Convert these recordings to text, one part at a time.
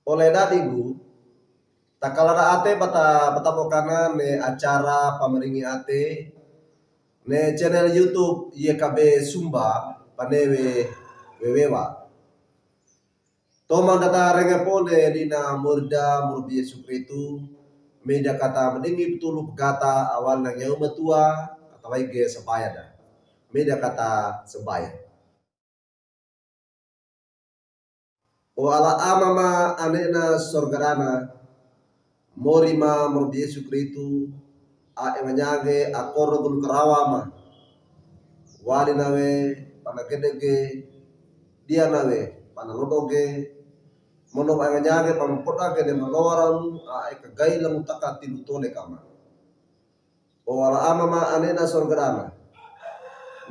Oleh dadigu takalara ate bata bokana ne acara pameringi ate ne channel YouTube YKB Sumba panewe wewewa. Toma data renga pole dina murda murbi Yesu Kristu media kata mendengi betul kata awal nang yau matua atau baige sebaya dah. Media kata sebaya. O ala amama anena sorgarana morima murbi Yesu Kristu a emanyage akoro gul karawama wali nawe panagedege dia nawe panalodoge mono emanyage pampotake de malowaram a ekagailang taka tilutole kama o ala amama anena sorgarana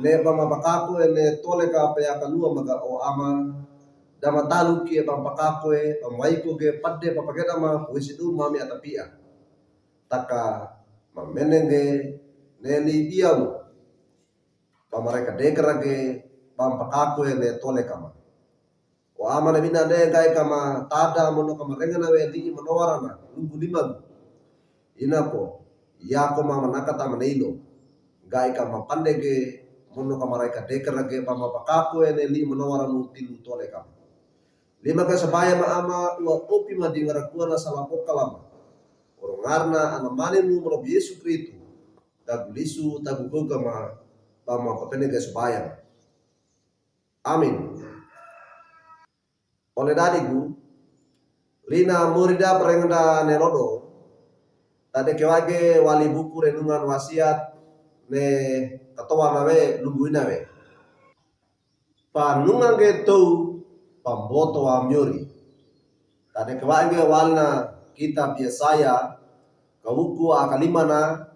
ne pamapakaku ene tole ka apa ya kalua maga o ama dama talu ki pampakaku e pamaiko ge padde papageda ma wisidu mami atapia taka mamenenge neli diam pamareka dekrage pampakaku ene tole kama o ama na bina de kai kama tada mono kama renga na wedi manowarana lumbu limag inako yako mama nakata maneilo gai kama pandege mono kama reka dekrage pampakaku ene li manowaranu tilu tole kama lima ka sabaya ma ama ua opi ma dingara kuana salapok kalama orongarna anamane mu moro Yesu Kristu tagulisu tagugoga ma pama papenega sabaya. Amin. Oleh dadigu lina murida perengda nelodo tade kewage wali buku renungan wasiat ne katoa nawe lumbuina we panungang getou pamboto wa myori tade kewage walna kitab Yesaya kawuku akalimana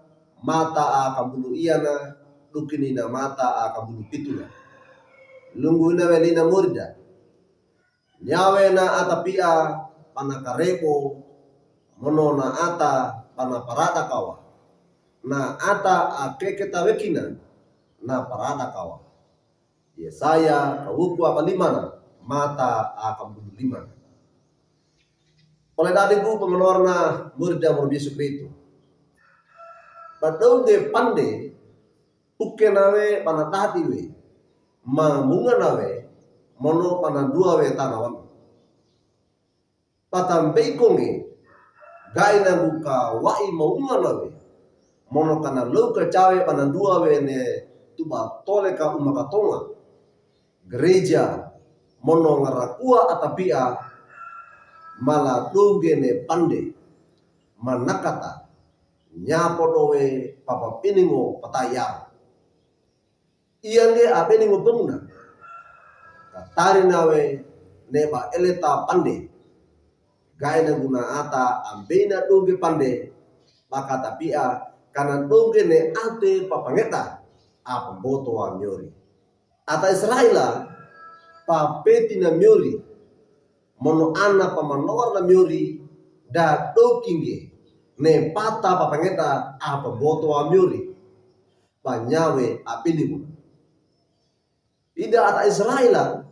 mata akambulu iana dukinina mata akambulu pitula lumbuina we lina murida nyawe na atapia panakarebo mono na ata pana parada kawa na ata akeketa wekina na parada kawa Yesaya kawuku akalimana mata akambulu lima. Oleh dadiku pengeluarna murda murbi Yesu Kristu badau de pande uke nawe panatati we mamunga nawe mono panadua we tanawan patambei konge gaina buka wai maunga nawe mono kana lauka cawe panadua we ne tuba tole ka umakatonga gereja mono ngarakua atapia mala tunge ne pande manakata nyapodowe papa piningo pataya iyange apeningo pemuna katari nawe neba eleta pande gaina guna ata ambena tunge pande maka tapia kana tunge ne ate papangeta apa boto wa myori ata Israela papeti na myori mono ana pamanor na myori da dokinge ne pata papangeta apa boto wa myori panyawe apinimu ida ata Israela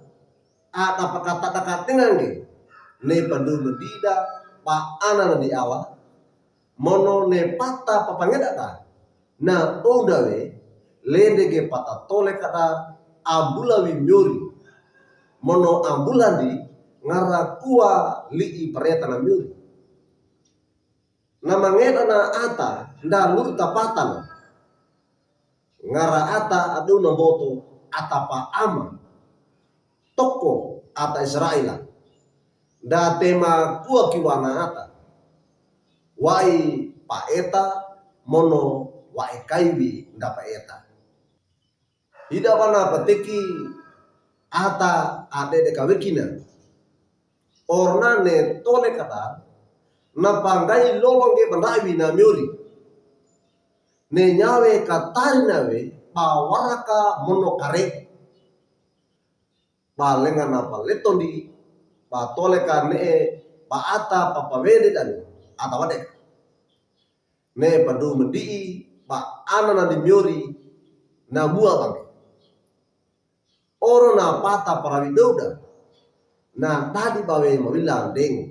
ata pakata takatengange ne pandu medida pa ana na di Allah mono ne pata papangeta ta na odawe lendege pata tole kata abulawi myori mono ambulandi ngarakua lii pareta na myuri na mangena na ata nda lurta patan ngara ata aduna boto atapa ama toko ata Israela da tema kua kiwana ata wai paeta mono wai kaiwi nda paeta ida wana pateki ata ade de kawekina orna ne tole kata na pangai lolonge bandai na myori ne nyawe katari nawe pawaraka mono kare palenga na paletondi pa tole kane pa ata papawede dan ata wade ne padu medi pa anana di myori na bua bang oro na pata parawidoda na tadi bawe mawilang deng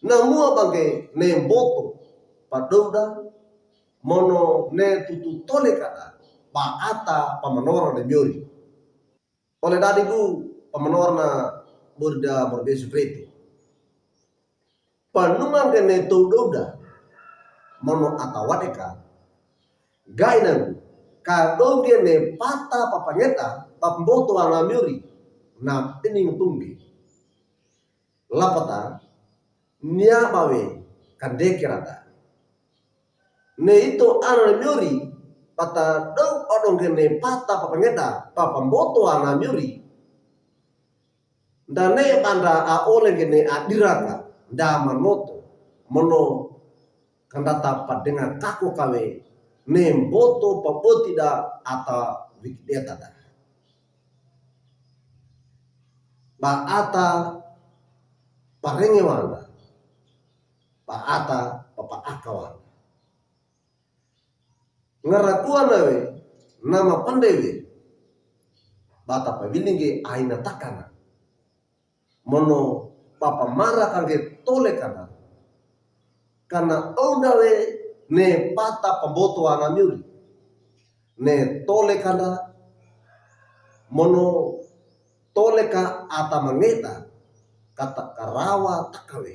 Na mua bangke ne boto padouda mono ne tutu tole kada pa ata pamanora de miori. Oleh dadiku pamanora na burda morbesu kretu. Panungan kene toudoda mono atawadeka gainan kadonge ne pata papangeta pamboto ana miori na pining tumbi lapata nia bawe kandekirada ne itu ana miori pata dong odong kene pata papangeta pamboto ana miori dane banda a ole kene adiraka da manoto mono kandata padenga kako kawe nemboto papotida ata wikdeta da ba ata parenge wanda ba ata papa akawan ngarakuan nawe nama pandewe bata pawilinge aina takana mono papa mara kange tole kana karena odawe ne pata pemboto ana miuri ne tole kana mono tole ka ata mangeta kata karawa takawe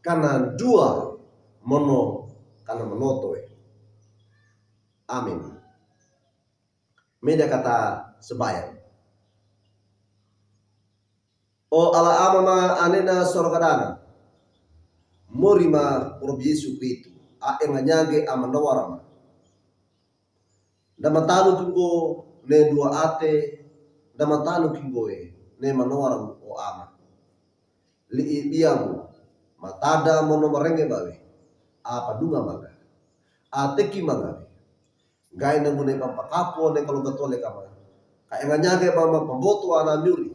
kana dua mono kana menotoe. Amin. Media kata sebayang. O ala amama anena sorgadana morima Robi Yesu Kristu a enganyage amanawarama damatanu kingo ne dua ate damatanu kingo ne manawaram o ama li diamu matada mono marenge bawe apa dunga maga ateki maga gai na mune pampakapo ne kalau gatole kama ka enganyage mama pemboto ana miuri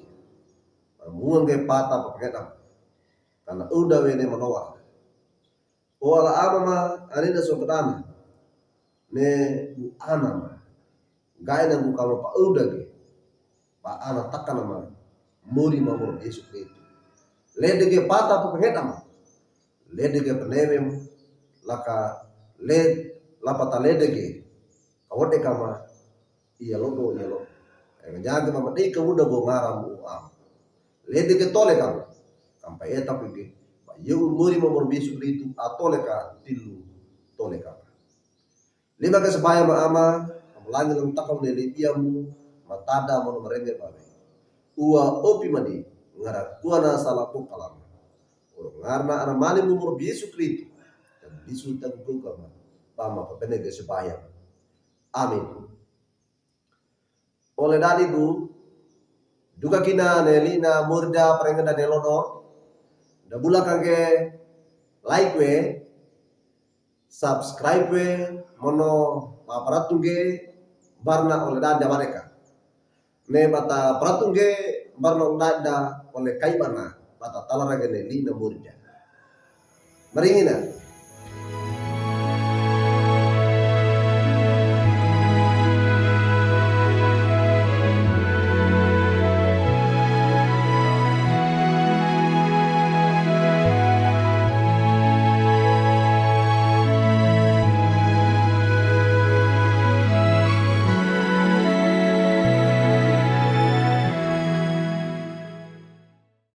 muang ge pata papageta karena udah wene manawar o ala amama anena sorgadana ne ana ma gai na bukama pa udah ge pa ana takana ma muri ma Robi Yesu Kristu ledege pata papageta ma ledege penewem laka led lapata ledege kawote kama iya logo nyaga mama dei kamuda go ngaramu am ledege tole kama kampai eta pege yu muri ma Robi Yesu Kristu atole ka tilu tole kama lima ke sebaya ma ama amulangi lang takam nele diamu matada mono merenge babe ua opi madi ngara kuana salaku kalam ngarna ana mali mu Robi Yesu Kristu dan disultan kama pama pabenege sebaya. Amin. Oleh dadiku duka kina nelina murda prengenda nelono da bula kangge like we subscribe we mono maparatunge barna oleh dada mereka ne bata peratunge barna dada oleh kaibana bata talarage nelina murda maringina